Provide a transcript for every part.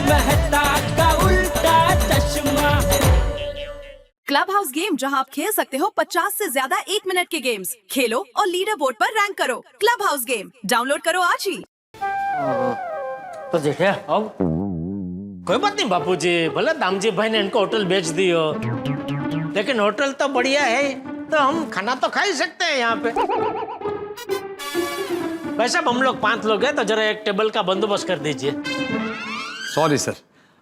मेहता का उल्टा चश्मा। क्लब हाउस गेम, जहां आप खेल सकते हो 50 से ज्यादा 1 मिनट के गेम्स। खेलो और लीडर बोर्ड पर रैंक करो। क्लब हाउस गेम डाउनलोड करो आज ही। तो देखे अब कोई बात नहीं बापूजी, भले दामजी भाई ने इनको होटल बेच दी हो, लेकिन होटल तो बढ़िया है, तो हम खाना तो खा ही सकते हैं यहाँ पे। वैसे हम लोग 5 लोग हैं, तो जरा एक टेबल का बंदोबस्त कर दीजिए। सॉरी सर,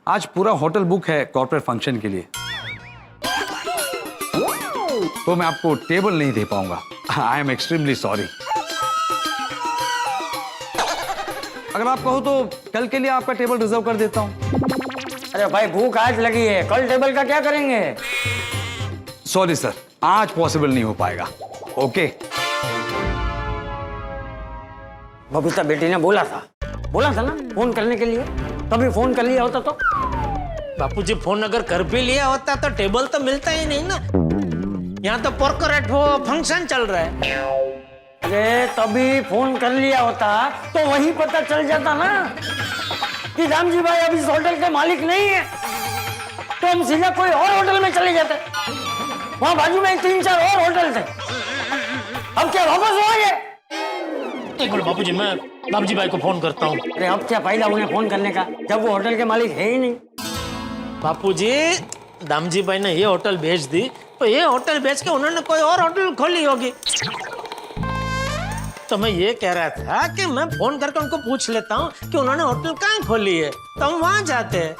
आज पूरा होटल बुक है कॉर्पोरेट फंक्शन के लिए, तो मैं आपको टेबल नहीं दे पाऊंगा। I am extremely sorry. अगर आप कहो तो कल के लिए आपका टेबल रिजर्व कर देता हूं। अरे भाई भूख आज लगी है, कल टेबल का क्या करेंगे? सॉरी सर, आज पॉसिबल नहीं हो पाएगा। ओके। बबीता बेटी ने बोला था ना फोन करने के लिए, तभी फोन कर लिया होता तो। बापूजी फोन अगर कर भी लिया होता तो टेबल तो मिलता ही नहीं ना। यहाँ तो कॉर्पोरेट वो फंक्शन चल रहा है। अरे तभी फोन कर लिया होता तो वही पता चल जाता ना कि रामजी भाई अब इस होटल के मालिक नहीं है, तो हम सीधा कोई और होटल में चले जाते। वहां बाजू में 3-4 और होटल थे। अब क्या वापस हो गए? एक मिनट बापूजी, मैं दामजी भाई को फोन करता हूँ। अरे अब क्या फायदा उन्हें फोन करने का जब वो होटल के मालिक है ही नहीं। बापूजी, दामजी भाई ने ये होटल बेच दी, तो ये होटल बेच के उन्होंने कोई और होटल खोली होगी। तो मैं ये कह रहा था कि मैं फोन करके उनको पूछ लेता हूँ कि उन्होंने होटल कहाँ खोली है, तो हम वहां जाते हैं।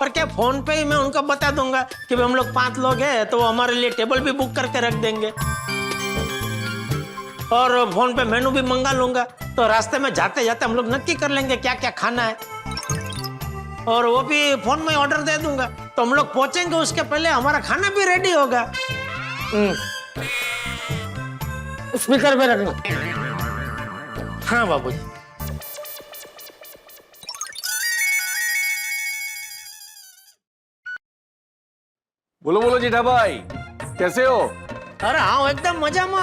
पर क्या फोन पे ही मैं उनको बता दूंगा कि हम लोग 5 लोग हैं, तो वो हमारे लिए टेबल भी बुक करके रख देंगे, और फोन पे मेनू भी मंगा लूंगा। तो रास्ते में जाते जाते हम लोग नक्की कर लेंगे क्या क्या खाना है, और वो भी फोन में ऑर्डर दे दूंगा। तो हम लोग पहुंचेंगे उसके पहले हमारा खाना भी रेडी होगा। स्पीकर पे रखना। हाँ बाबूजी। बोलो बोलो जेठा भाई, कैसे हो? अरे हाँ एकदम मजा में।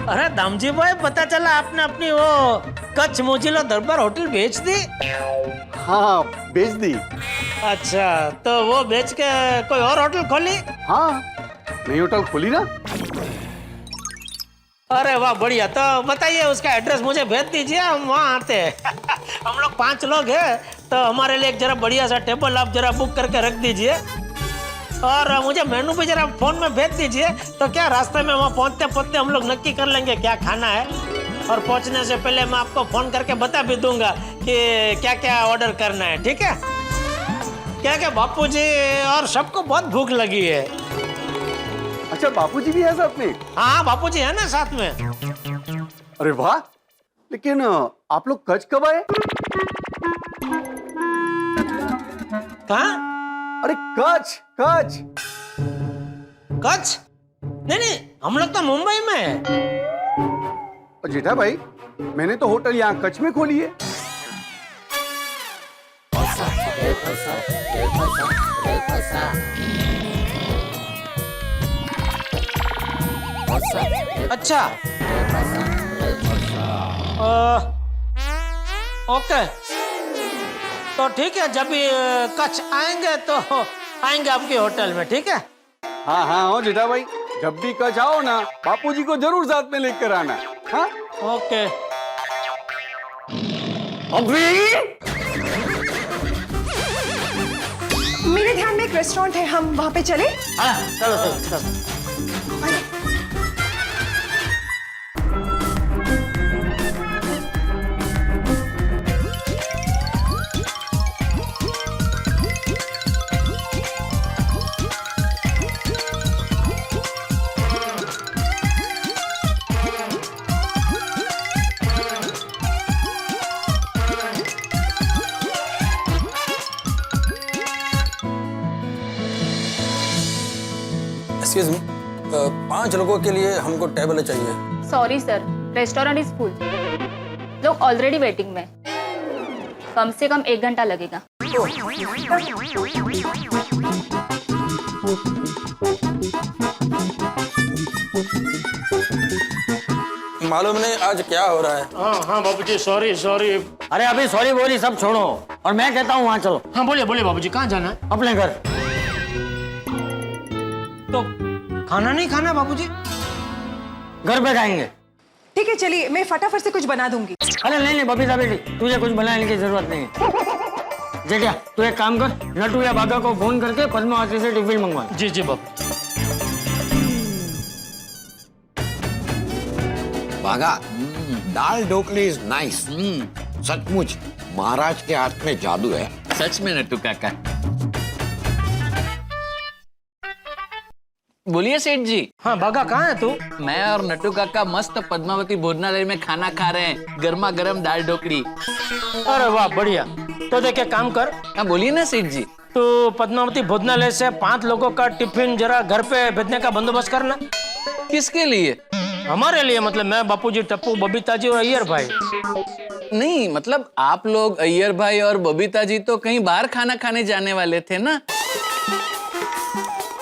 अरे दामजी भाई, पता चला आपने अपनी वो कच्छ मोजिलो दरबार होटल बेच दी? हाँ बेच दी। अच्छा, तो वो बेच के कोई और होटल खोली? हाँ नई होटल खोली ना। अरे वाह बढ़िया, तो बताइए उसका एड्रेस मुझे भेज दीजिए, हम वहाँ आते हैं। हम लोग 5 लोग हैं, तो हमारे लिए एक जरा बढ़िया सा टेबल आप जरा बुक करके रख दीजिए, और मुझे मेनू भी जरा फोन में भेज दीजिए। तो क्या रास्ते में वहाँ पहुँचते पहुँचते हम लोग नक्की कर लेंगे क्या खाना है, और पहुँचने से पहले मैं आपको फोन करके बता भी दूंगा कि क्या क्या ऑर्डर करना है। ठीक है? क्या क्या बापूजी और सबको बहुत भूख लगी है। अच्छा बापूजी भी है साथ में? हाँ बापूजी है ना साथ में। अरे वाह, लेकिन आप लोग कच्छ कब आए? कहाँ? अरे कच्छ कच्छ। कच्छ? नहीं, हम लोग तो मुंबई में है। और जेठा भाई, मैंने तो होटल यहाँ कच्छ में खोली है। अच्छा, ओके, तो ठीक है, जब ये कच्छ आएंगे तो आएंगे आपके होटल में। ठीक है? हाँ हाँ हो जेठा भाई, जब भी कच्छ आओ ना, बापूजी को जरूर साथ में लेकर आना। हाँ ओके। मेरे ध्यान में एक रेस्टोरेंट है, हम वहाँ पे चले? हाँ चलो चलो। एक्सक्यूज मी, 5 लोगों के लिए हमको टेबल चाहिए। Sorry sir, restaurant is full. लोग ऑलरेडी वेटिंग में, कम से कम 1 घंटा लगेगा। मालूम नहीं आज क्या हो रहा है। हाँ बाबूजी, सॉरी सॉरी। अरे अभी सॉरी बोरी सब छोड़ो और मैं कहता हूँ वहाँ चलो। हाँ बोलिए बोलिए बाबूजी, कहाँ जाना है? अपने घर। तो खाना नहीं खाना बाबूजी? घर पे खाएंगे। ठीक है चलिए, मैं फटाफट से कुछ बना दूंगी। अरे नहीं बबीता बेटी, तुझे कुछ बनाने की जरूरत नहीं है। जेठिया तू एक काम कर, नटू या बागा को फोन करके पद्मावती से टिफिन मंगवा। जी जी बाबू। बागा, दाल ढोकली इज नाइस। सचमुच महाराज के हाथ में जादू है। सच में नट्टू काका। बोलिए सेठ जी। हाँ बागा, कहाँ है तू? मैं और नट्टू काका मस्त पद्मावती भोजनालय में खाना खा रहे हैं, गर्मा गर्म दाल ढोकली। अरे वाह बढ़िया। तो देख एक काम कर। हाँ बोलिए ना सेठ जी। तो पद्मावती भोजनालय से 5 लोगों का टिफिन जरा घर पे भेजने का बंदोबस्त करना। किसके लिए? हमारे लिए, मतलब मैं, बापूजी, टप्पू, बबीता जी और अय्यर भाई। नहीं मतलब आप लोग अय्यर भाई और बबीता जी तो कहीं बाहर खाना खाने जाने वाले थे ना?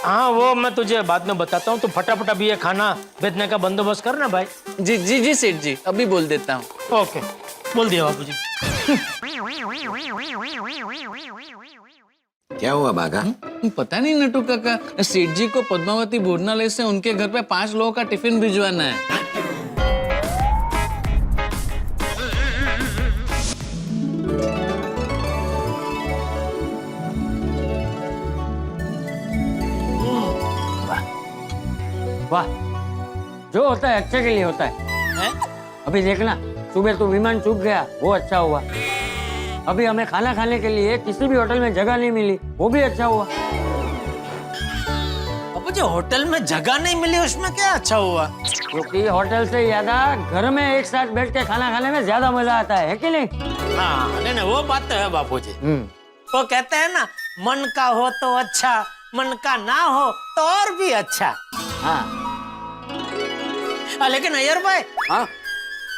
हाँ वो मैं तुझे बाद में बताता हूँ। तो फटाफट अभी ये खाना भेजने का बंदोबस्त करना भाई। जी जी जी सेठ जी, अभी बोल देता हूँ। ओके, बोल दिया बापूजी। क्या हुआ बागा? पता नहीं नट्टू काका, सेठ जी को पद्मावती भोजनालय से उनके घर पे 5 लोगों का टिफिन भिजवाना है। वाह, जो होता है अच्छे के लिए होता है? अभी देखना, सुबह तो विमान चूक गया, वो अच्छा हुआ। अभी हमें खाना खाने के लिए किसी भी होटल में जगह नहीं मिली, वो भी अच्छा हुआ। अब जो होटल में जगह नहीं मिली उसमें क्या अच्छा हुआ? क्योंकि होटल से ज्यादा घर में एक साथ बैठ के खाना खाने में ज्यादा मजा आता है कि नहीं? हाँ नहीं वो बात तो है बापूजी। वो कहते हैं ना, मन का हो तो अच्छा, मन का ना हो तो और भी अच्छा। हाँ लेकिन अय्यर भाई, हाँ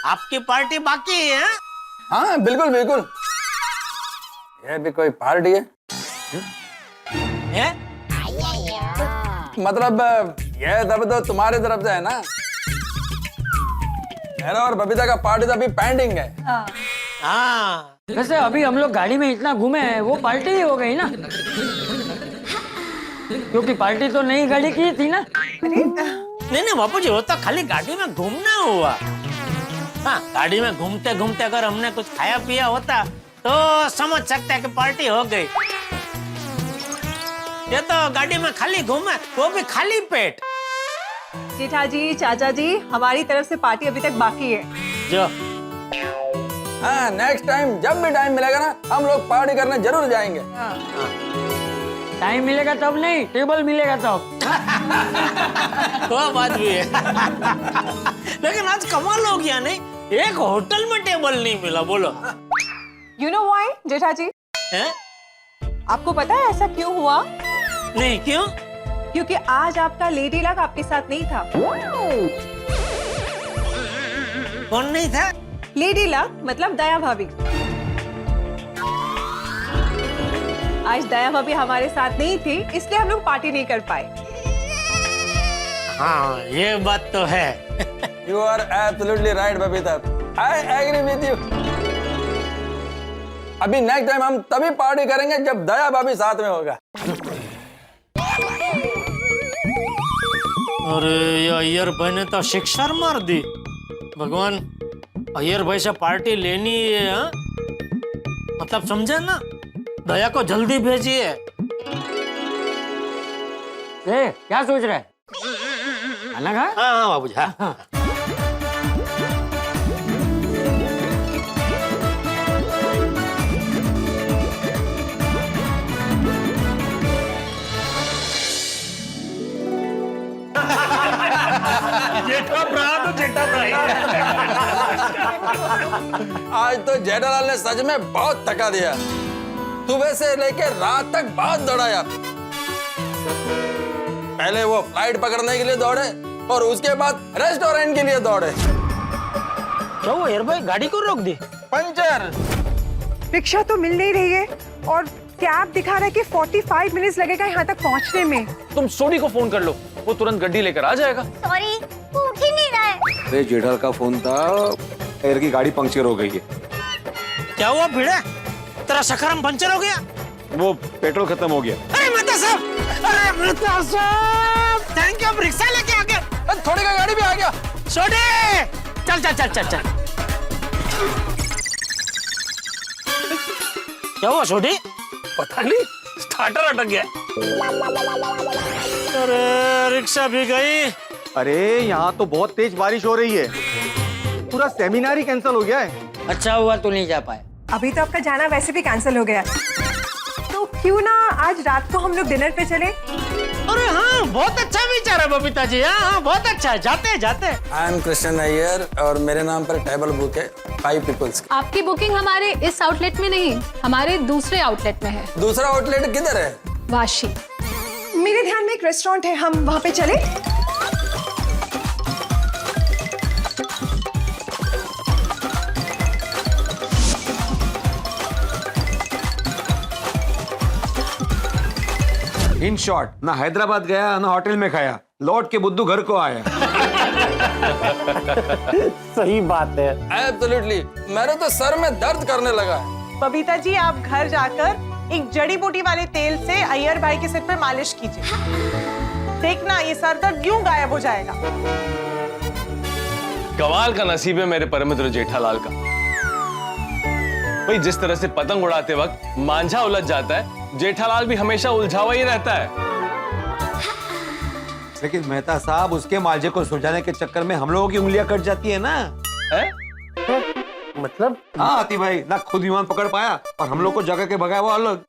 आपकी पार्टी बाकी है? हाँ बिल्कुल बिल्कुल, ये भी कोई पार्टी है? मतलब ये तब तो तुम्हारी तरफ से है ना, मेरा और बबीता का पार्टी तो अभी पेंडिंग है। हाँ वैसे अभी हम लोग गाड़ी में इतना घूमे हैं, वो पार्टी ही हो गई ना, क्योंकि पार्टी तो नई गाड़ी की थी ना। नहीं बापूजी, वो तो खाली गाड़ी में घूमना हुआ। हाँ गाड़ी में घूमते घूमते अगर हमने कुछ खाया पिया होता तो समझ सकते हैं कि पार्टी हो गई। ये तो गाड़ी में खाली घूमे, वो भी खाली पेट। जेठा जी, चाचा जी, हमारी तरफ से पार्टी अभी तक बाकी है। जो हाँ नेक्स्ट टाइम जब भी टाइम मिलेगा ना, हम लोग पार्टी करने जरूर जाएंगे। टाइम मिलेगा तब नहीं, टेबल मिलेगा तब। वो बात भी है। लेकिन आज कमाल हो गया, नहीं एक होटल में टेबल नहीं मिला। बोलो You know why, जेठा जी? है? आपको पता है ऐसा क्यों हुआ? नहीं क्यों? क्योंकि आज आपका लेडी लक आपके साथ नहीं था। कौन नहीं था? लेडी लक मतलब दया भाभी। आज दया भाभी हमारे साथ नहीं थी, इसलिए हम लोग पार्टी नहीं कर पाए। हाँ ये बात तो है। You are absolutely right Babita, I agree with you। अभी नेक्स्ट टाइम हम तभी पार्टी करेंगे जब दया भाभी साथ में होगा। अरे ये अय्यर भाई ने तो शिक्षा मार दी। भगवान, अय्यर भाई से पार्टी लेनी है। हाँ? मतलब समझे ना, दया को जल्दी भेजिए। क्या सोच रहा है? खाना खा? हाँ बाबूजी। हाँ। आज तो जेठालाल ने सच में बहुत थका दिया, सुबह से लेकर रात तक बहुत दौड़ाया। पहले वो फ्लाइट पकड़ने के लिए दौड़े और उसके बाद रेस्टोरेंट के लिए दौड़े। क्या हुआ यार भाई, गाड़ी को रोक दी? पंचर। रिक्शा तो मिल नहीं रही है और कैब दिखा रहा है कि 45 मिनट्स लगेगा यहाँ तक पहुँचने में। तुम सोनी को फोन कर लो, वो तुरंत गड्डी लेकर आ जाएगा। सॉरी, वो उठ ही नहीं रहा है। अरे जेठाल का फोन था, एयर की गाड़ी पंक्चर हो गई है। क्या हुआ भिड़े? तेरा सखरम पंचर हो गया? वो पेट्रोल खत्म हो गया। अरे मेहता साहब, अरे मेहता साहब, थैंक यू, आप रिक्शा लेके आ गए। थोड़ी का गाड़ी भी आ गया। छोटे, चल चल चल चल चल। क्या हुआ छोटी? पता नहीं, स्टार्टर अटक गया। अरे रिक्शा भी गई। अरे यहाँ तो बहुत तेज बारिश हो रही है, पूरा सेमिनार ही कैंसिल हो गया है। अच्छा हुआ तू नहीं जा पाया। अभी तो आपका जाना वैसे भी कैंसिल हो गया, तो क्यों ना आज रात को हम लोग डिनर पे चले? अरे हाँ, बहुत अच्छा विचार है बबीता जी। हाँ, बहुत अच्छा है, जाते हैं जाते हैं। आई एम कृष्ण अय्यर और मेरे नाम पर टेबल बुक है 5 पीपल्स की। आपकी बुकिंग हमारे इस आउटलेट में नहीं, हमारे दूसरे आउटलेट में है, दूसरा आउटलेट किधर है? वाशी। मेरे ध्यान में एक रेस्टोरेंट है, हम वहाँ पे चले? इन शॉर्ट, ना हैदराबाद गया ना होटल में खाया, लौट के बुद्धू घर को आया। सही बात है। एब्सोल्युटली, मेरे तो सर में दर्द करने लगा है। बबीता जी, आप घर जाकर एक जड़ी बूटी वाले तेल से अय्यर भाई के सिर पे मालिश कीजिए, देखना ये सर दर्द यूं गायब हो जाएगा। कमाल का नसीब है मेरे परम मित्र जेठालाल का। भाई जिस तरह से पतंग उड़ाते वक्त मांझा उलझ जाता है, जेठालाल भी हमेशा उलझा हुआ ही रहता है। लेकिन मेहता साहब, उसके मांझे को सुलझाने के चक्कर में हम लोगों की उंगलियां कट जाती है ना। है? मतलब? हाँ आती भाई, ना खुद विमान पकड़ पाया और हम लोग को जगह के भगाया वो अलग।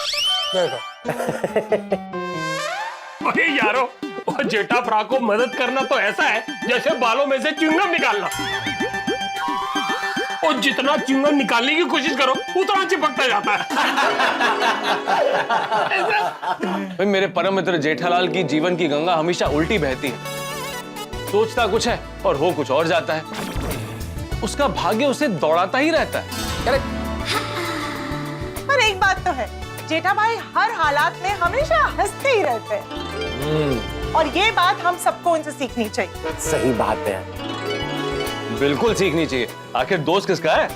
अरे यारो, जेठा भ्रा को मदद करना तो ऐसा है जैसे बालों में से च्युइंगम निकालना। और जितना च्युइंगम निकालने की कोशिश करो उतना चिपकता जाता है। भाई मेरे परम मित्र जेठालाल की जीवन की गंगा हमेशा उल्टी बहती है। सोचता कुछ है और हो कुछ और जाता है। उसका भाग्य उसे दौड़ाता ही रहता है। पर एक बात तो है, जेठा भाई हर हालात में हमेशा हंसते ही रहते हैं, और ये बात हम सबको उनसे सीखनी चाहिए। सही बात है। बिल्कुल सीखनी चाहिए, आखिर दोस्त किसका है?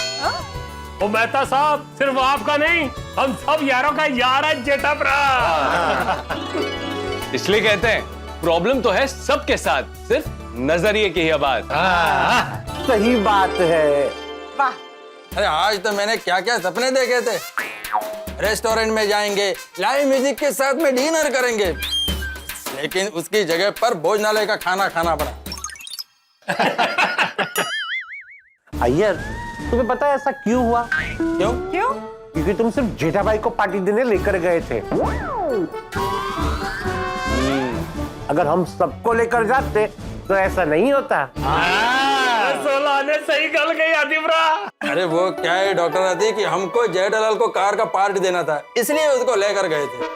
ओ मेहता साहब, सिर्फ आपका नहीं, हम सब यारों का यार है जेठा भ्रा। इसलिए कहते हैं प्रॉब्लम तो है सबके साथ, सिर्फ नजरिए की ही बात। सही बात है। वाह, अरे आज तो मैंने क्या क्या सपने देखे थे। रेस्टोरेंट में जाएंगे, लाइव म्यूजिक के साथ में डिनर करेंगे, लेकिन उसकी जगह पर भोजनालय का खाना खाना पड़ा। अय्यर, तुम्हें पता है ऐसा क्यों हुआ? क्यों? क्यों? क्योंकि तुम सिर्फ जेठा भाई को पार्टी देने लेकर गए थे। अगर हम सबको लेकर जाते तो ऐसा नहीं होता। सोला ने सही गल कही आदिपुरा। अरे वो क्या है डॉक्टर आदि कि हमको जेठालाल को कार का पार्ट देना था, इसलिए उसको लेकर गए थे।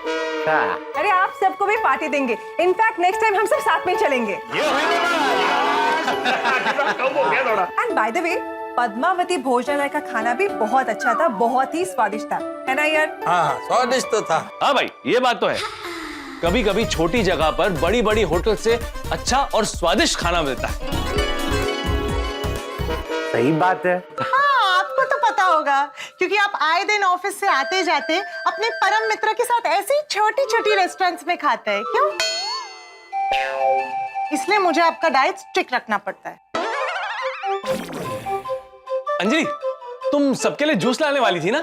अरे आप सबको भी पार्टी देंगे। इनफैक्ट नेक्स्ट टाइम हम सब साथ में चलेंगे। And by the way, Padmavati भोजनालय का खाना भी बहुत अच्छा था, बहुत ही स्वादिष्ट था, है ना यार? हाँ, स्वादिष्ट तो था। हाँ भाई, ये बात तो है। कभी कभी छोटी जगह पर बड़ी बड़ी होटल से अच्छा और स्वादिष्ट खाना मिलता है। सही बात है। हाँ, आपको तो पता होगा, क्योंकि आप आए दिन ऑफिस से आते जाते अपने परम मित्र के साथ ऐसी छोटी छोटी रेस्टोरेंट्स में खाते हैं, क्यों? इसलिए मुझे आपका डाइट स्ट्रिक्ट रखना पड़ता है। अंजलि, तुम सबके लिए जूस लाने वाली थी ना?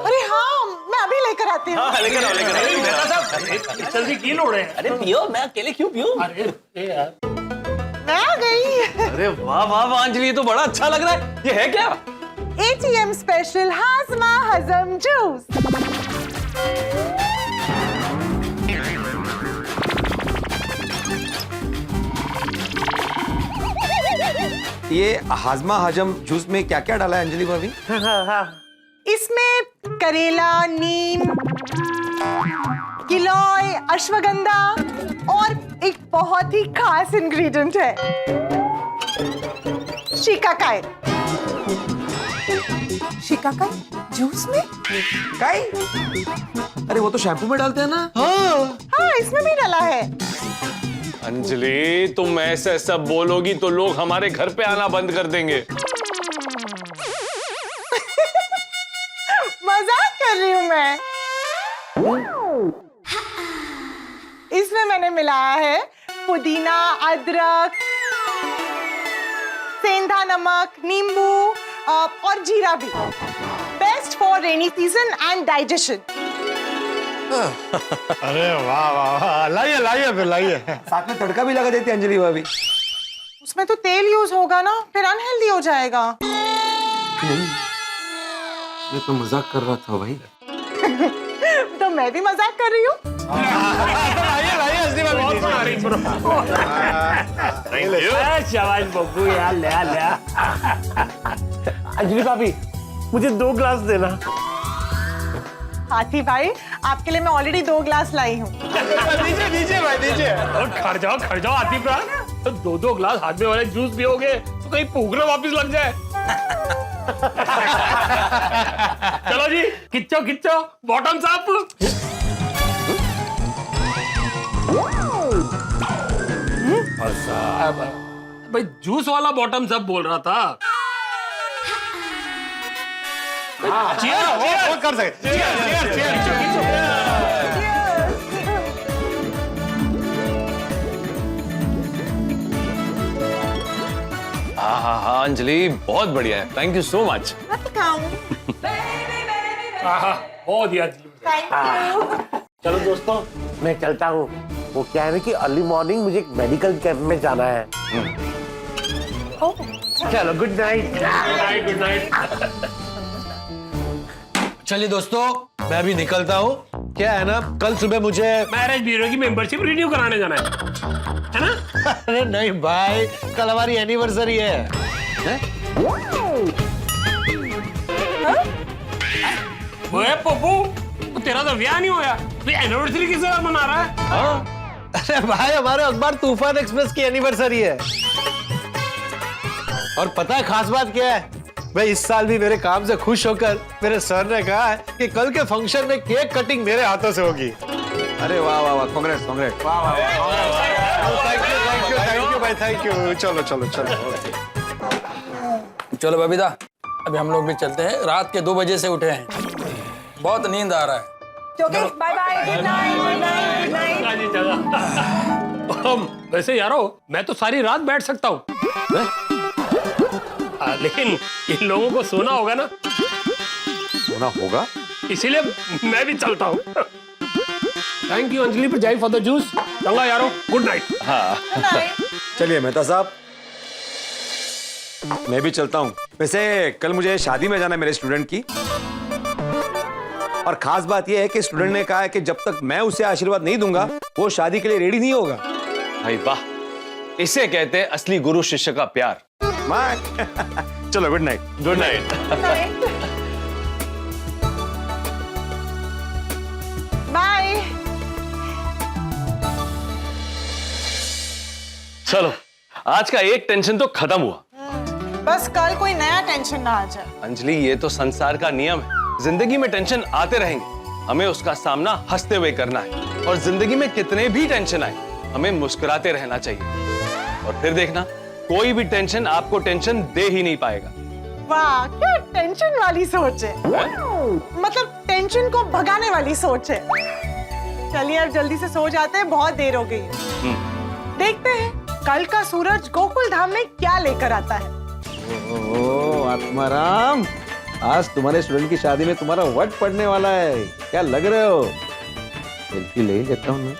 अरे हाँ, मैं अभी लेकर आती हूँ। हाँ, लेकर आओ, लेकर आओ। जल्दी की लोड़ है। अरे पियो, मैं अकेले क्यों पीऊं? मैं आ गई। अरे वाह वाह वाह अंजलि, ये तो बड़ा अच्छा लग रहा है। ये है क्या? ATM स्पेशल हाजमा हजम जूस। ये हाजमा हजम जूस में क्या क्या डाला है अंजलि भाभी? इसमें करेला, नीम, गिलोय, अश्वगंधा और एक बहुत ही खास इंग्रेडिएंट है, शिकाकाई। शिकाकाई जूस में? काई? अरे वो तो शैम्पू में डालते हैं ना? हाँ, इसमें भी डाला है। अंजलि, तुम ऐसे सब बोलोगी तो लोग हमारे घर पे आना बंद कर देंगे। मजाक कर रही हूँ मैं। इसमें मैंने मिलाया है पुदीना, अदरक, सेंधा नमक, नींबू और जीरा भी। Best for rainy season and digestion. अरे वाह वाह वाह, लाइए लाइए फिर लाइए। साथ में तड़का भी लगा देती अंजलि भाभी। उसमें तो तेल यूज होगा ना, फिर अनहेल्दी हो जाएगा। मैं तो मजाक कर रहा था भाई। तो मैं भी मजाक कर रही हूँ। लाइए लाइए असली शाबाश बब्बू यार, ले ले। अंजलि भाभी, मुझे 2 ग्लास देना। हाथी भाई, आपके लिए मैं ऑलरेडी 2 ग्लास लाई हूँ। दीजिए दीजिए भाई दीजिए। और खड़ जाओ आतिफ भाई। तो 2 ग्लास हाथ में वाले जूस पियोगे तो कहीं पूगना वापस लग जाए। चलो जी, खिच्चो बॉटम्स अप। भाई जूस वाला बॉटम्स अप बोल रहा था। वो कर सके। हाँ अंजलि, बहुत बढ़िया है। Thank you so much. बहुत दिया। चलो दोस्तों, मैं चलता हूँ। वो क्या है ना कि अर्ली मॉर्निंग मुझे एक मेडिकल कैंप में जाना है। चलो गुड नाइट। Good night. चलिए दोस्तों, मैं भी निकलता हूँ। क्या है ना, कल सुबह मुझे मैरिज ब्यूरो की मेंबरशिप रिन्यू कराने जाना है ना? अरे नहीं भाई, कल हमारी एनिवर्सरी है। ओए पप्पू, तेरा तो ब्याह नहीं होया, तो एनिवर्सरी किस बार मना रहा है? अरे भाई, हमारे अखबार तूफान एक्सप्रेस की एनिवर्सरी है। और पता है खास बात क्या है? भाई इस साल भी मेरे काम से खुश होकर मेरे सर ने कहा है कि कल के फंक्शन में केक कटिंग मेरे हाथों से होगी। अरे वाह वाह वाह, कांग्रेस कांग्रेस। थैंक यू भाई, थैंक यू। चलो चलो चलो। चलो बबीता, अभी हम लोग भी चलते हैं। रात के 2 बजे से उठे हैं, बहुत नींद आ रहा है। Bye bye, good night, good night. वैसे यारो, मैं तो सारी रात बैठ सकता हूँ, लेकिन इन लोगों को सोना होगा ना। सोना होगा, इसीलिए मैं भी चलता हूँ। थैंक यू अंजलि पर जाई फॉर द जूस। चंगा यारो, गुड नाइट। हाँ चलिए मेहता साहब, मैं भी चलता हूँ। वैसे कल मुझे शादी में जाना है मेरे स्टूडेंट की, और खास बात यह है कि स्टूडेंट ने कहा है कि जब तक मैं उसे आशीर्वाद नहीं दूंगा वो शादी के लिए रेडी नहीं होगा। भाई वाह, इसे कहते हैं असली गुरु शिष्य का प्यार। चलो good night. Good night. Bye. चलो, आज का एक टेंशन तो खत्म हुआ। बस कल कोई नया टेंशन ना आ जाए। अंजलि, ये तो संसार का नियम है। जिंदगी में टेंशन आते रहेंगे, हमें उसका सामना हंसते हुए करना है। और जिंदगी में कितने भी टेंशन आए, हमें मुस्कुराते रहना चाहिए। और फिर देखना, कोई भी टेंशन आपको टेंशन दे ही नहीं पाएगा। वाह, क्या टेंशन वाली सोच है। मतलब टेंशन को भगाने वाली सोच है। चलिए अब जल्दी से सो जाते हैं, बहुत देर हो गई है। देखते हैं कल का सूरज गोकुल धाम में क्या लेकर आता है। ओह आत्माराम, आज तुम्हारे स्टूडेंट की शादी में तुम्हारा वट पड़ने वाला है। क्या लग रहे हो? सेल्फी ले लेता हूँ मैं।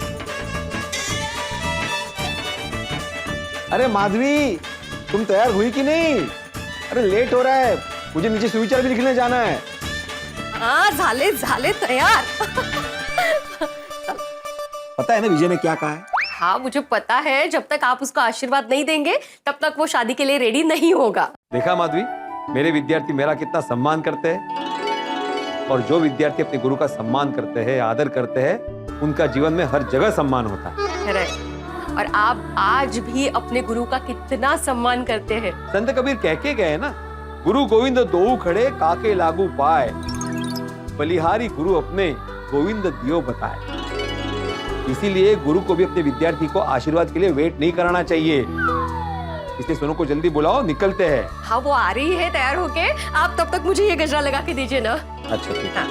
अरे माधवी, तुम तैयार हुई कि नहीं? अरे लेट हो रहा है, मुझे नीचे सुविचार भी लिखने जाना है। हाँ, झाले तैयार। पता है ना विजय ने क्या कहा है? हाँ मुझे पता है, जब तक आप उसको आशीर्वाद नहीं देंगे तब तक वो शादी के लिए रेडी नहीं होगा। देखा माधवी, मेरे विद्यार्थी मेरा कितना सम्मान करते हैं। और जो विद्यार्थी अपने गुरु का सम्मान करते हैं, आदर करते हैं, उनका जीवन में हर जगह सम्मान होता है। और आप आज भी अपने गुरु का कितना सम्मान करते हैं। संत कबीर कह के गए ना, गुरु गोविंद दो खड़े काके लागू पाए, बलिहारी गुरु अपने गोविंद दियो बताए। इसीलिए गुरु को भी अपने विद्यार्थी को आशीर्वाद के लिए वेट नहीं कराना चाहिए। इसलिए सोनू को जल्दी बुलाओ, निकलते हैं। हाँ वो आ रही है तैयार होके, आप तब तक मुझे ये गजरा लगा के दीजिए ना। अच्छा ठीक है।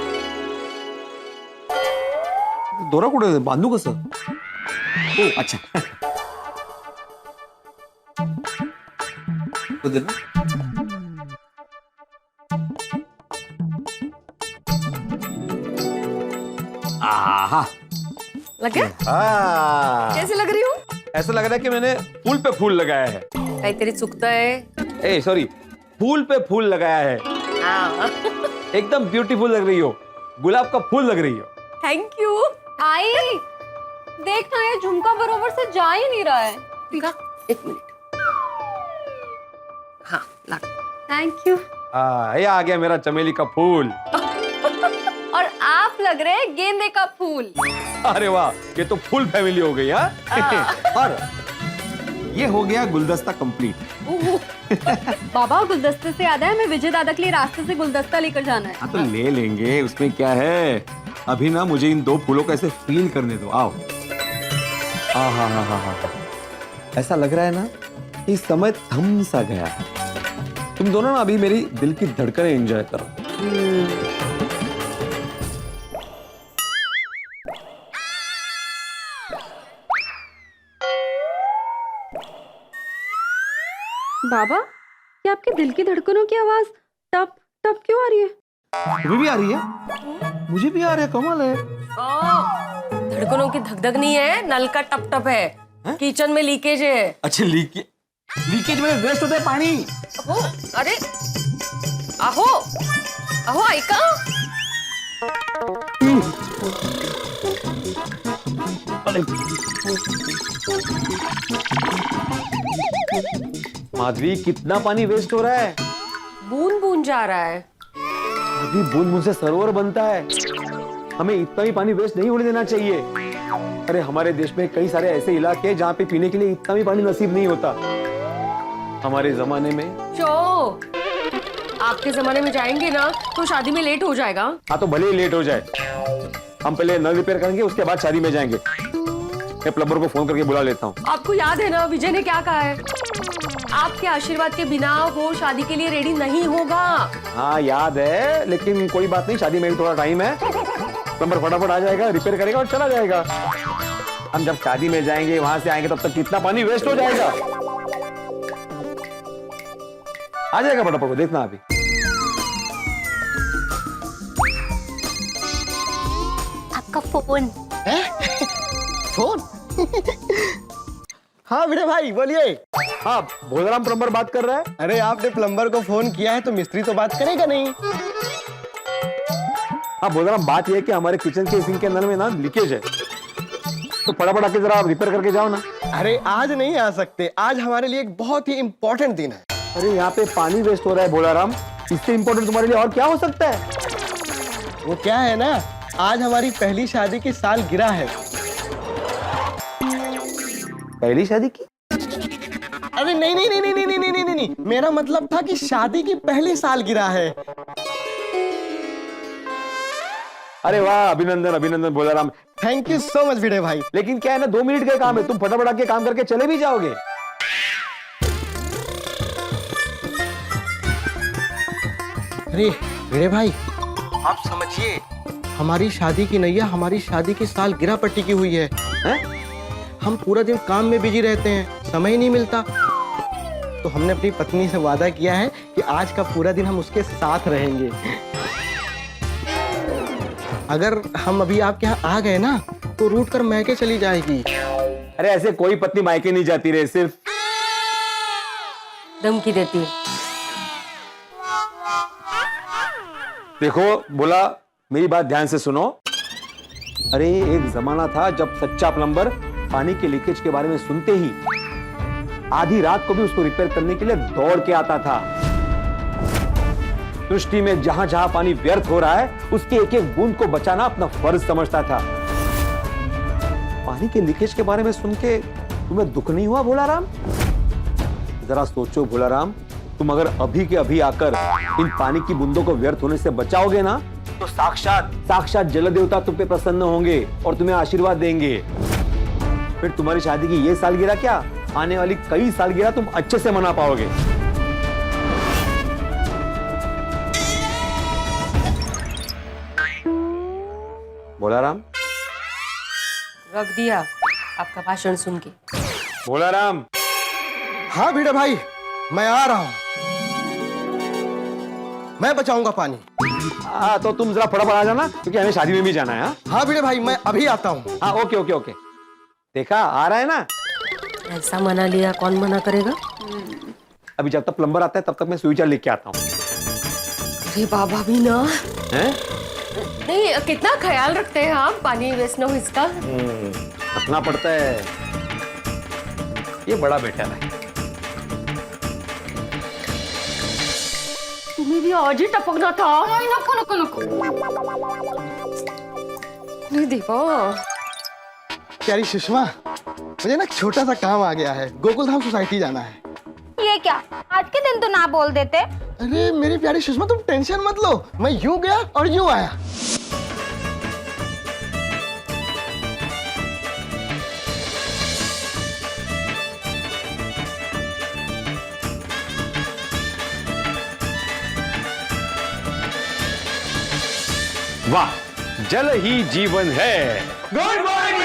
दोरा कुठे बांधू कसं? ओ अच्छा तो दे ना। आहा लग गया? कैसे लग रही हूँ? ऐसा लग रहा है कि मैंने फूल पे फूल लगाया है। काहीतरी चुकतं है। ए सॉरी, फूल पे फूल लगाया है। हाँ। एकदम ब्यूटीफुल लग रही हो, गुलाब का फूल लग रही हो। Thank you. आई देखना, ये झुमका बरोबर से जा ही नहीं रहा है। एक मिनट। हाँ लग। Thank you. ये आ गया मेरा चमेली का फूल। और आप लग रहे हैं गेंदे का फूल। अरे वाह, ये तो फुल फैमिली हो गई। और ये हो गया गुलदस्ता कंप्लीट। बाबा गुलदस्ते से याद है, मैं विजय दादा के लिए रास्ते से गुलदस्ता लेकर जाना है। हाँ तो ले लेंगे, उसमें क्या है। अभी ना मुझे इन दो फूलों को ऐसे फील करने दो। आओ। हाँ। ऐसा लग रहा है ना कि समय थम सा गया है। तुम दोनों ना अभी मेरी दिल की धड़कनें एंजॉय करो। बाबा, क्या आपके दिल की धड़कनों की आवाज टप टप क्यों आ रही है? तुम्हें भी आ रही है? मुझे भी आ रही है, कमाल है। धड़कनों की धक धक नहीं है, नल का टप टप है। किचन में लीकेज है। अच्छा लीकेज में वेस्ट होता है पानी। अरे अहो अहो ऐका। माधवी, कितना पानी वेस्ट हो रहा है? बूंद बूंद जा रहा है। माधवी, बूंद बूंद से सरोवर बनता है। हमें इतना ही पानी वेस्ट नहीं होने देना चाहिए। अरे हमारे देश में कई सारे ऐसे इलाके हैं जहाँ पे पीने के लिए इतना भी पानी नसीब नहीं होता। हमारे जमाने में आपके जमाने में जाएंगे ना तो शादी में लेट हो जाएगा। हाँ तो भले ही लेट हो जाए, हम पहले नल रिपेयर करेंगे, उसके बाद शादी में जाएंगे। मैं प्लम्बर को फोन करके बुला लेता हूँ। आपको याद है ना विजय ने क्या कहा है? आपके आशीर्वाद के बिना वो शादी के लिए रेडी नहीं होगा। हाँ याद है, लेकिन कोई बात नहीं, शादी में भी थोड़ा टाइम है। प्लम्बर फटाफट आ जाएगा, रिपेयर करेगा और चला जाएगा। हम जब शादी में जाएंगे, वहां से आएंगे, तब तक कितना पानी वेस्ट हो जाएगा। आ जाएगा फटाफट, देखना अभी। आपका फोन है? फोन? हाँ विजय भाई बोलिए। हाँ, भोलाराम प्लम्बर बात कर रहा है। अरे आपने प्लम्बर को फोन किया है तो मिस्त्री तो बात करेगा नहीं। हाँ भोलाराम, बात यह है कि हमारे किचन के सिंक के नल में ना लीकेज है, तो फटाफट आके जरा आप रिपेयर करके जाओ ना। अरे आज नहीं आ सकते, आज हमारे लिए एक बहुत ही इम्पोर्टेंट दिन है। अरे यहाँ पे पानी वेस्ट हो रहा है भोलाराम, इससे इम्पोर्टेंट तुम्हारे लिए और क्या हो सकता है? वो क्या है ना, आज हमारी पहली शादी की सालगिरह है। पहली शादी की? अरे नहीं नहीं नहीं नहीं नहीं नहीं नहीं नहीं नहीं, मेरा मतलब था कि शादी की पहली सालगिरह है। अरे वाह, अभिनंदन अभिनंदन Bholaram. Thank you so much Bhide भाई। लेकिन क्या है ना, 2 मिनट का काम है, तुम फटाफट आके काम करके चले भी जाओगे। अरे भिड़े भाई, आप समझिए, हमारी शादी की नैया हमारी शादी की सालगिरह पर टिकी हुई है। हम पूरा दिन काम में बिजी रहते हैं, समय ही नहीं मिलता। तो हमने अपनी पत्नी से वादा किया है कि आज का पूरा दिन हम उसके साथ रहेंगे। अगर हम अभी आपके यहाँ आ गए ना तो रूठ कर मैके चली जाएगी। अरे ऐसे कोई पत्नी मायके नहीं जाती रे, सिर्फ धमकी देती है। देखो बोला, मेरी बात ध्यान से सुनो। अरे एक जमाना था जब सच्चा प्लम्बर पानी के लीकेज के बारे में सुनते ही आधी रात को भी उसको रिपेयर करने के लिए दौड़ के आता था। सृष्टि में जहां जहां पानी व्यर्थ हो रहा है, उसके एक एक बूंद को बचाना अपना फर्ज समझता था। पानी के लीकेज के बारे में सुन के तुम्हें दुख नहीं हुआ भोलाराम? जरा सोचो भोलाराम, तुम अगर अभी के अभी आकर इन पानी की बूंदों को व्यर्थ होने से बचाओगे ना, तो साक्षात जल देवता तुम पे प्रसन्न होंगे और तुम्हें आशीर्वाद देंगे। फिर तुम्हारी शादी की ये सालगिरह क्या, आने वाली कई सालगिरह तुम अच्छे से मना पाओगे। बोला राम। रख दिया आपका भाषण सुन के। बोला राम। हाँ भिड़े भाई, मैं आ रहा हूँ, मैं बचाऊंगा पानी। हाँ तो तुम जरा फटाफट आ जाना, क्योंकि हमें शादी में भी जाना है। हाँ हाँ भिड़े भाई, मैं अभी आता हूँ। हाँ ओके ओके ओके, देखा आ रहा है ना। ऐसा मना लिया, कौन मना करेगा। अभी जब तक प्लम्बर आता है तब तक मैं स्विच लेके आता हूँ। अरे बाबा भी ना हैं? नहीं, कितना ख्याल रखते हैं आप, पानी वेस्ट ना हो इसका। रखना पड़ता है, ये बड़ा बेटा है। तुम्हें भी आज ही टपकना था। नको नको नको, नहीं देखो। प्यारी सुषमा, मुझे ना छोटा सा काम आ गया है, गोकुलधाम सोसाइटी जाना है। ये क्या, आज के दिन तो ना बोल देते। अरे मेरी प्यारी सुषमा, तुम टेंशन मत लो, मैं यूं गया और यूं आया। वाह, जल ही जीवन है। Good morning.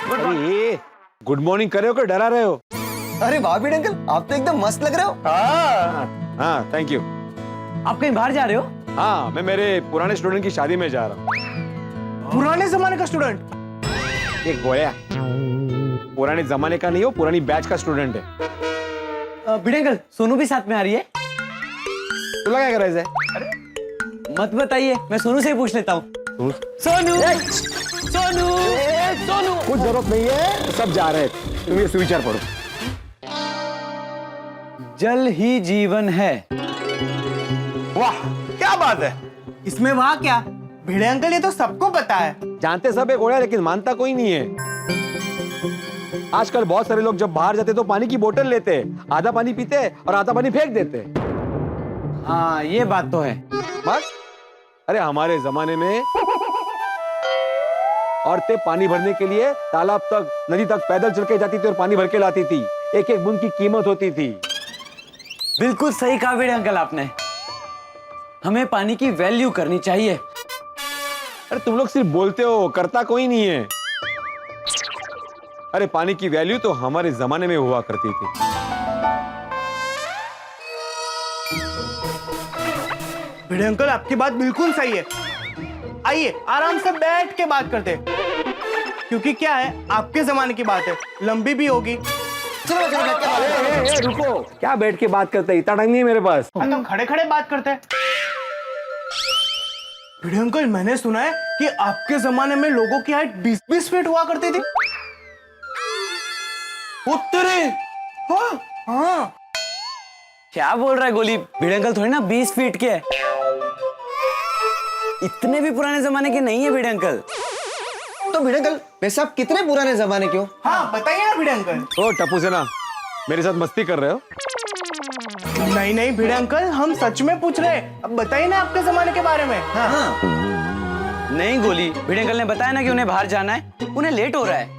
अरे गुड मॉर्निंग कर रहे हो कि डरा रहे हो? अरे वाह भिड़े अंकल, आप तो एकदम मस्त लग रहे हो। हाँ थैंक यू। आप कहीं बाहर जा रहे हो? हाँ, मैं मेरे पुराने स्टूडेंट की शादी में जा रहा हूँ। पुराने जमाने का स्टूडेंट? एक गोया, पुराने जमाने का नहीं हो, पुरानी बैच का स्टूडेंट है। भिड़े अंकल, सोनू भी साथ में आ रही है? तुला क्या करायचं है? मत बताइए, मैं सोनू से ही पूछ लेता हूँ। सोनू सोनू सोनू। कुछ जरूरत नहीं है, सब जा रहे हैं, तुम ये सुविचार पढ़ो। जल ही जीवन है। वाह क्या बात है, इसमें वाह क्या भिड़े अंकल, ये तो सबको पता है। जानते सब है गोया, लेकिन मानता कोई नहीं है। आजकल बहुत सारे लोग जब बाहर जाते तो पानी की बोतल लेते, आधा पानी पीते और आधा पानी फेंक देते। हाँ ये बात तो है। बस अरे हमारे जमाने में औरतें पानी भरने के लिए तालाब तक, नदी तक पैदल चल के जाती थी और पानी भर के लाती थी। एक एक बूंद की कीमत होती थी। बिल्कुल सही कहा भिड़े अंकल आपने, हमें पानी की वैल्यू करनी चाहिए। अरे तुम लोग सिर्फ बोलते हो, करता कोई नहीं है। अरे पानी की वैल्यू तो हमारे जमाने में हुआ करती थी। भिड़े अंकल आपकी बात बिल्कुल सही है, आइए आराम से बैठ के बात करते हैं, क्योंकि क्या है, आपके जमाने की बात है, लंबी भी होगी। चलो चलो बैठ के बात करते हैं। रुको, क्या बैठ के बात करते हैं, इतना टाइम नहीं है मेरे पास। तो खड़े खड़े बात करते हैं। भिड़े अंकल, मैंने सुना है कि आपके जमाने में लोगों की हाइट 20-20 फीट हुआ करती थी। उत्तरे हाँ हाँ। क्या बोल रहा है गोली, भिड़े अंकल थोड़ी ना 20 फीट के है, इतने भी पुराने जमाने के नहीं है भिड़े अंकल। तो भिड़े अंकल वैसे आप कितने पुराने जमाने के हो? हाँ बताइए ना भिड़े अंकल। ओ टप्पू सेना, मेरे साथ मस्ती कर रहे हो? नहीं नहीं भिड़े अंकल, हम सच में पूछ रहे हैं, अब बताइए ना आपके जमाने के बारे में। हाँ। नहीं गोली, भिड़े अंकल ने बताया ना कि उन्हें बाहर जाना है, उन्हें लेट हो रहा है।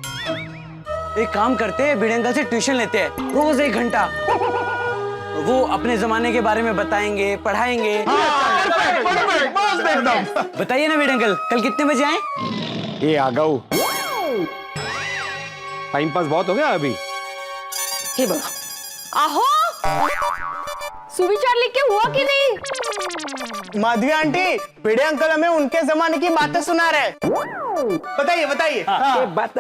एक काम करते हैं, भिड़े अंकल से ट्यूशन लेते हैं रोज 1 घंटा, वो अपने जमाने के बारे में बताएंगे, पढ़ाएंगे। बताइए ना भिड़े अंकल, कल कितने बजे आए? ये आ गऊ, टाइम पास बहुत हो गया अभी। हे बाबा, आहो सुविचार लिख के हुआ कि नहीं? माधवी आंटी, भिड़े अंकल हमें उनके जमाने की बातें सुना रहे। बताइए बताइए। बात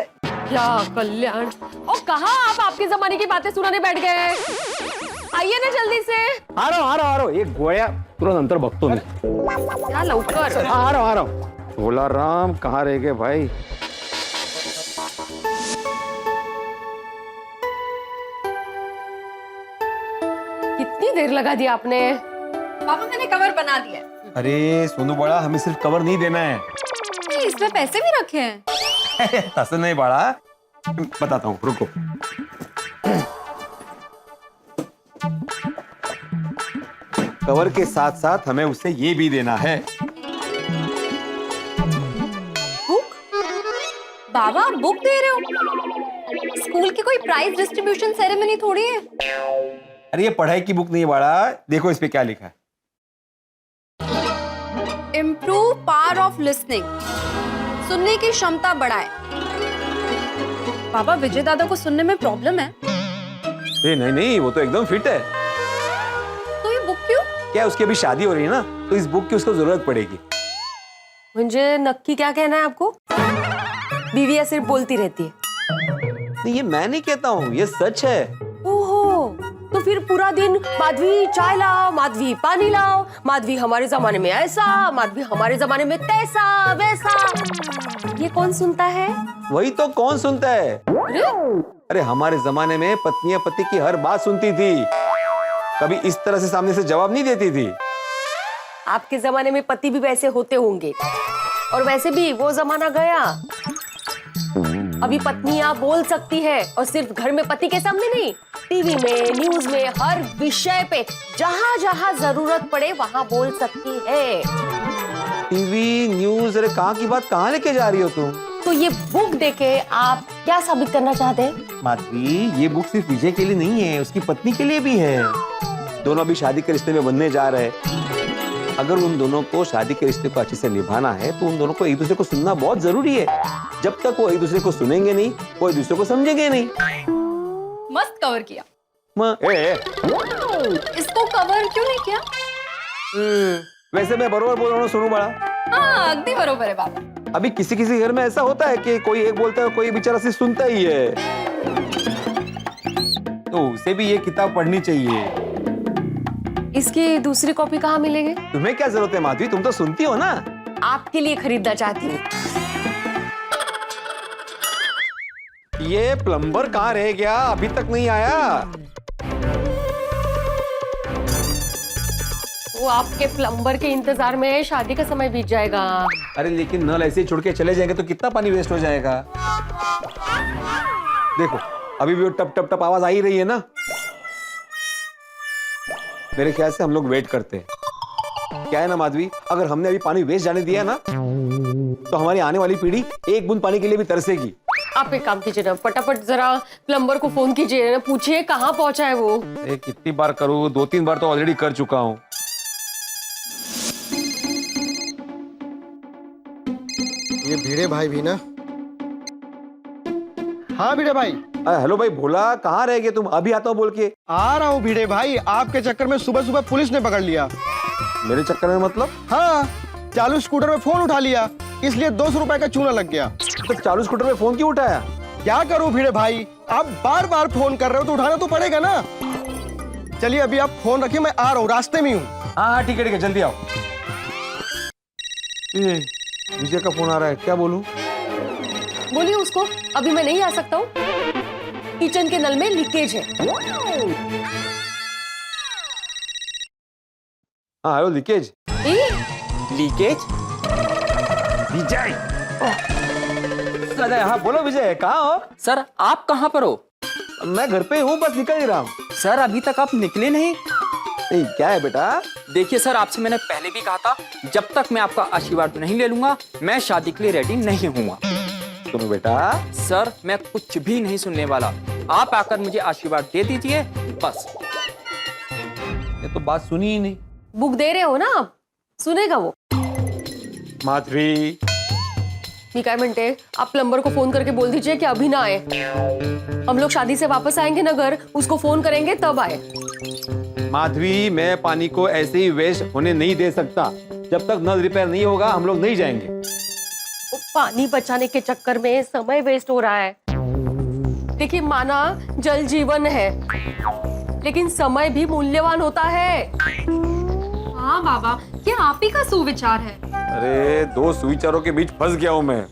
क्या कल्याण, और कहाँ आप आपके जमाने की बातें सुनाने बैठ गए? आइए ना जल्दी से। आ रहा हूँ, एक गोया तुरंत अंतर बघतो मी। क्या लवकर। आ रहा हूँ। बोला राम, कहाँ रह गए भाई? कितनी देर लगा दी आपने? पापा मैंने कवर बना दिया। अरे सोनू बड़ा, हमें सिर्फ कवर नहीं देना है, इसमें पैसे भी रखे हैं। ऐसा नहीं बड़ा, बताता हूँ, रुको। कवर के साथ साथ हमें उसे ये भी देना है। बुक? बाबा बुक दे रहे हो? स्कूल की कोई प्राइज डिस्ट्रीब्यूशन सेरेमनी थोड़ी है। अरे ये पढ़ाई की बुक नहीं है बाड़ा, देखो इस पे क्या लिखा है। इम्प्रूव पावर ऑफ लिसनिंग, सुनने की क्षमता बढ़ाए। बाबा विजय दादा को सुनने में प्रॉब्लम है। नहीं नहीं, वो तो एकदम फिट है। तो ये बुक क्यों? क्या उसकी अभी शादी हो रही है ना, तो इस बुक की उसको जरूरत पड़ेगी। मुझे नक्की क्या कहना है आपको? बीवी या सिर्फ बोलती रहती है? नहीं ये मैं नहीं कहता हूँ, ये सच है। ओहो, तो फिर पूरा दिन माधवी चाय लाओ, माधवी पानी लाओ, माधवी हमारे जमाने में ऐसा, माधवी हमारे जमाने में तैसा वैसा। ये कौन सुनता है? वही तो, कौन सुनता है? अरे हमारे जमाने में पत्नियां पति की हर बात सुनती थी, कभी इस तरह से सामने से जवाब नहीं देती थी। आपके जमाने में पति भी वैसे होते होंगे, और वैसे भी वो जमाना गया। अभी पत्नियां बोल सकती है, और सिर्फ घर में पति के सामने नहीं, टीवी में, न्यूज में, हर विषय पे जहां जहां जरूरत पड़े वहां बोल सकती है। टीवी न्यूज, अरे कहाँ की बात कहाँ लेके जा रही हो तुम? तो ये बुक देके आप क्या साबित करना चाहते हैं? माधवी, ये बुक सिर्फ विजय के लिए नहीं है, उसकी पत्नी के लिए भी है। दोनों अभी शादी के रिश्ते में बनने जा रहे हैं। अगर उन दोनों को शादी के रिश्ते को अच्छे से निभाना है तो उन दोनों को एक दूसरे को सुनना बहुत जरूरी है। जब तक वो एक दूसरे को सुनेंगे नहीं, वो एक दूसरे को समझेंगे नहीं। मस्त कवर किया। इसको कवर क्यों नहीं किया? वैसे मैं बरोबर बोल रहा हूँ, सुनो बड़ा। हाँ, अगदी बरोबर है बाबा। अभी किसी किसी घर में ऐसा होता है कि कोई एक बोलता है, कोई बेचारा सिर्फ सुनता ही है। तो उसे भी ये किताब पढ़नी चाहिए। इसकी दूसरी कॉपी कहाँ मिलेगी? तुम्हें क्या जरूरत है माधवी, तुम तो सुनती हो ना। आपके लिए खरीदना चाहती हूँ। ये प्लम्बर कहाँ रह गया, अभी तक नहीं आया। वो आपके प्लम्बर के इंतजार में शादी का समय बीत जाएगा। अरे लेकिन नल ऐसे ही छोड़ के चले जाएंगे तो कितना पानी वेस्ट हो जाएगा। देखो अभी भी वो टप टप टप आवाज आ ही रही है ना। मेरे ख्याल से हम लोग वेट करते हैं। क्या है ना माधवी, अगर हमने अभी पानी वेस्ट जाने दिया ना तो हमारी आने वाली पीढ़ी एक बूंद पानी के लिए भी तरसेगी। आप एक काम कीजिए ना, फटाफट जरा प्लम्बर को फोन कीजिए ना, पूछिए कहाँ पहुंचा है वो। कितनी बार करूँ, 2-3 बार तो ऑलरेडी कर चुका हूँ। ये भिड़े भाई भी ना। हाँ भिड़े भाई। हेलो भाई भोला, कहाँ रह गए तुम? अभी आता हूँ बोल के। आ रहा हूँ भिड़े भाई, आपके चक्कर में सुबह सुबह पुलिस ने पकड़ लिया। मेरे चक्कर में मतलब? हाँ, चालू स्कूटर में फोन उठा लिया, इसलिए 200 रुपए का चूना लग गया। तो चालू स्कूटर में फोन क्यों उठाया? क्या करूँ भिड़े भाई, आप बार बार फोन कर रहे हो तो उठाना तो पड़ेगा ना। चलिए अभी आप फोन रखिए, मैं आ रहा हूँ, रास्ते में हूँ। हाँ ठीक है जल्दी आओ। विजय का फोन आ रहा है, क्या बोलूं? बोलिए उसको अभी मैं नहीं आ सकता हूँ, किचन के नल में लीकेज है। हाँ हेलो, लीकेज? लीकेज? विजय, हाँ बोलो विजय, कहाँ हो? सर आप कहाँ पर हो? मैं घर पे हूँ, बस निकल ही रहा हूँ। सर अभी तक आप निकले नहीं। क्या है बेटा? देखिए सर, आपसे मैंने पहले भी कहा था, जब तक मैं आपका आशीर्वाद नहीं ले लूंगा मैं शादी के लिए रेडी नहीं हूँ। सुनो बेटा। सर मैं कुछ भी नहीं सुनने वाला, आप आकर मुझे आशीर्वाद दे दीजिए बस। ये तो बात सुनी ही नहीं। बुक दे रहे हो ना आप, सुनेगा वो। माधवी, मी काय म्हणते, आप प्लम्बर को फोन करके बोल दीजिए कि अभी ना आए। हम लोग शादी से वापस आएंगे ना घर, उसको फोन करेंगे तब आए। माधवी, मैं पानी को ऐसे ही वेस्ट होने नहीं दे सकता। जब तक नल रिपेयर नहीं होगा हम लोग नहीं जाएंगे। पानी बचाने के चक्कर में समय वेस्ट हो रहा है। देखिए माना जल जीवन है, लेकिन समय भी मूल्यवान होता है। हाँ बाबा, ये आप ही का सुविचार है। अरे दो सुविचारों के बीच फंस गया हूँ मैं।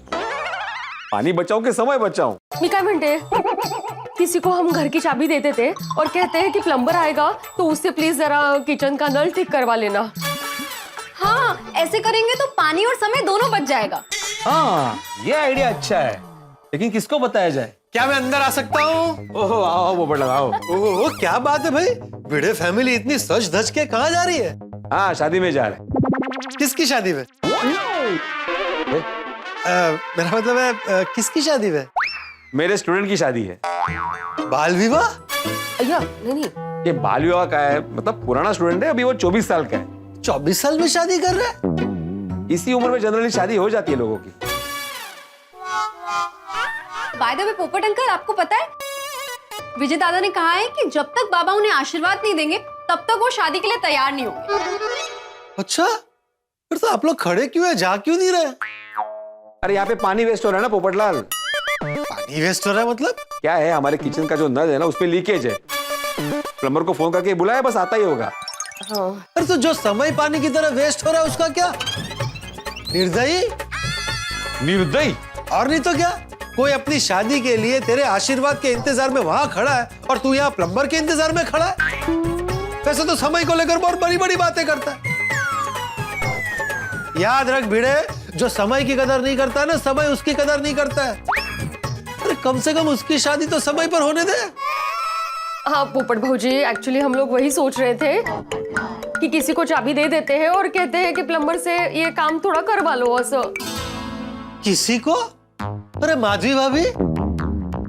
पानी बचाऊं कि समय बचाऊं? मी काय म्हणते, किसी को हम घर की चाबी देते थे और कहते हैं कि प्लम्बर आएगा तो उससे प्लीज जरा किचन का नल ठीक करवा लेना। हाँ, ऐसे करेंगे तो पानी और समय दोनों बच जाएगा। हाँ ये आइडिया अच्छा है, लेकिन किसको बताया जाए? क्या मैं अंदर आ सकता हूँ? ओहो आओ वो बड़ा आओ। ओहो क्या बात है भाई, भिड़े फैमिली इतनी सज धज के कहाँ जा रही है? हाँ शादी में जा रहे। किसकी शादी में? मेरा मतलब है किसकी शादी में? मेरे स्टूडेंट की शादी है। बाल विवाह? अय्या नहीं ये बाल विवाह का है, मतलब पुराना स्टूडेंट है, अभी वो 24 साल का है। 24 साल में शादी कर रहा है? इसी उम्र में जनरली शादी हो जाती है लोगों की। बाय द वे पोपट अंकल, आपको पता है विजय दादा ने कहा है कि जब तक बाबा उन्हें आशीर्वाद नहीं देंगे तब तक वो शादी के लिए तैयार नहीं होंगे। अच्छा, फिर तो आप लोग खड़े क्यों है, जा क्यों नहीं रहे? अरे यहाँ पे पानी वेस्ट हो रहा है ना पोपटलाल। पानी वेस्ट हो रहा है मतलब? क्या है, हमारे किचन का जो नल है ना उसपे लीकेज है। प्लम्बर को फोन करके बुलाया, बस आता ही होगा। अरे तो जो समय पानी की तरह वेस्ट हो रहा है उसका क्या? निर्दयी। निर्दयी? और नहीं तो क्या, कोई अपनी शादी के लिए तेरे आशीर्वाद के इंतजार में वहां खड़ा है और तू यहाँ प्लम्बर के इंतजार में खड़ा है। वैसे तो समय को लेकर बहुत बड़ी बड़ी बातें करता है। याद रख भिड़े, जो समय की कदर नहीं करता है ना, समय उसकी कदर नहीं करता है। अरे कम से कम उसकी शादी तो समय पर होने दे। हाँ पोपट भाऊजी, एक्चुअली हम लोग वही सोच रहे थे कि किसी को चाबी दे देते हैं और कहते हैं कि प्लम्बर से ये काम थोड़ा करवा लो। ऐसा किसी को? अरे माधवी भाभी,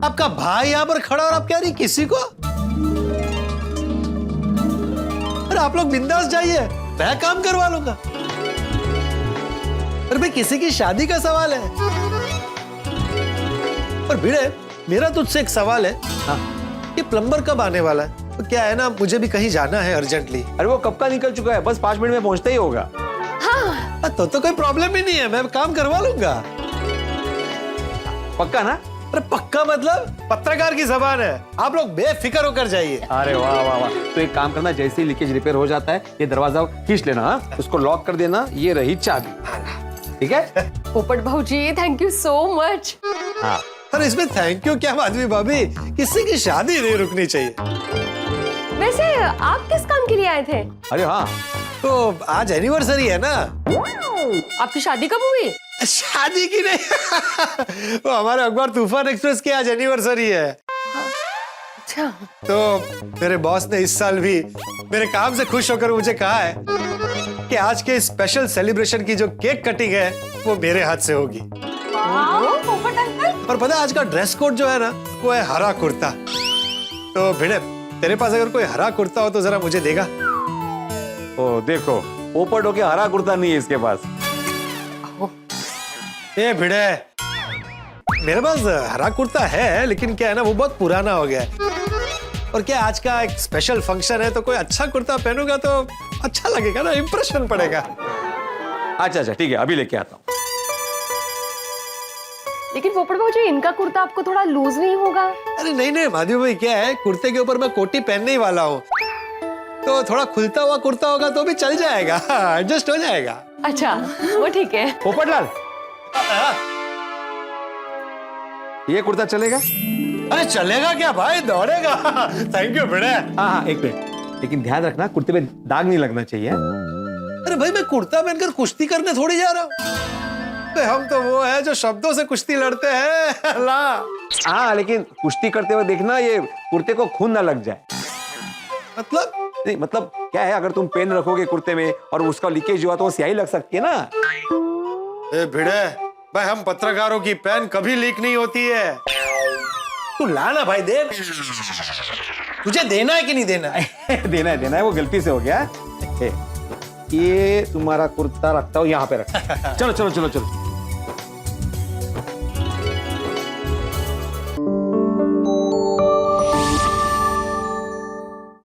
आपका भाई यहाँ पर खड़ा और आप कह रही किसी को? अरे आप लोग बिंदास जाइए, मैं काम करवा लूंगा। अरे भाई किसी की शादी का सवाल है। और भिड़े, मेरा तुझसे एक सवाल है। हाँ। ये प्लम्बर कब आने वाला है? तो क्या है ना, मुझे भी कहीं जाना है अर्जेंटली। अरे वो कब का निकल चुका है, बस 5 मिनट में पहुंचता ही होगा। हाँ। तो कोई प्रॉब्लम ही नहीं है, मैं काम करवा लूंगा। पक्का ना? अरे पक्का मतलब पत्रकार की जबान है, आप लोग बेफिक्र होकर जाइए। अरे वाह वाह वाह। तो एक काम करना, जैसे ही लीकेज रिपेयर हो जाता है ये दरवाजा खींच लेना, हाँ? उसको लॉक कर देना, ये रही चाबी। ठीक है पोपट भाऊजी, थैंक यू सो मच। हाँ। अरे इसमें थैंक यू क्या माधवी भाभी, किसी की शादी नहीं रुकनी चाहिए। वैसे आप किस काम के लिए आए थे? अरे हाँ, तो आज एनिवर्सरी है ना। आपकी शादी कब हुई? शादी की नहीं वो हमारे अखबार तूफान एक्सप्रेस की आज एनिवर्सरी है। अच्छा। तो मेरे बॉस ने इस साल भी मेरे काम से खुश होकर मुझे कहा है कि आज के स्पेशल सेलिब्रेशन की जो केक कटिंग है वो मेरे हाथ से होगी। और पता है आज का ड्रेस कोड जो है ना, वो है हरा कुर्ता। तो भिड़े, तेरे पास अगर कोई हरा कुर्ता हो तो जरा मुझे देगा। ओ देखो, पोपट होके हरा कुर्ता नहीं है इसके पास। ए भिड़े, मेरे पास हरा कुर्ता है, लेकिन क्या है ना, वो बहुत पुराना हो गया है। और क्या आज का एक स्पेशल फंक्शन है, तो कोई अच्छा कुर्ता पहनूंगा तो अच्छा लगेगा ना, इंप्रेशन पड़ेगा। अच्छा अच्छा ठीक है, अभी लेके आता हूँ। लेकिन पोपट भाऊजी, इनका कुर्ता आपको थोड़ा लूज नहीं होगा? अरे नहीं नहीं माधवी भाई, क्या है, कुर्ते के ऊपर मैं कोटी पहनने ही वाला हूँ, तो थोड़ा खुलता हुआ कुर्ता होगा तो भी चल जाएगा, एडजस्ट हो जाएगा। अच्छा वो ठीक है। पोपटलाल, ये कुर्ता चलेगा? अरे चलेगा क्या भाई, दौड़ेगा। थैंक यू भिड़े। हाँ हाँ एक मिनट, लेकिन ध्यान रखना कुर्ते पे दाग नहीं लगना चाहिए। अरे भाई मैं कुर्ता पहनकर कुश्ती करने थोड़ी जा रहा हूँ, हम तो वो है जो शब्दों से कुश्ती लड़ते हैं। हाँ लेकिन कुश्ती करते हुए देखना ये कुर्ते को खून ना लग जाए। मतलब? नहीं मतलब क्या है, अगर तुम पेन रखोगे कुर्ते में और उसका लीकेज हुआ तो वो स्याही लग सकती है ना। ए भिड़े भाई, हम पत्रकारों की पेन कभी लीक नहीं होती है। तू लाना भाई, दे। तुझे देना है कि नहीं देना है? देना है, वो गलती से हो गया। ये तुम्हारा कुर्ता रखता हूँ यहाँ पे रख। चलो चलो चलो चलो।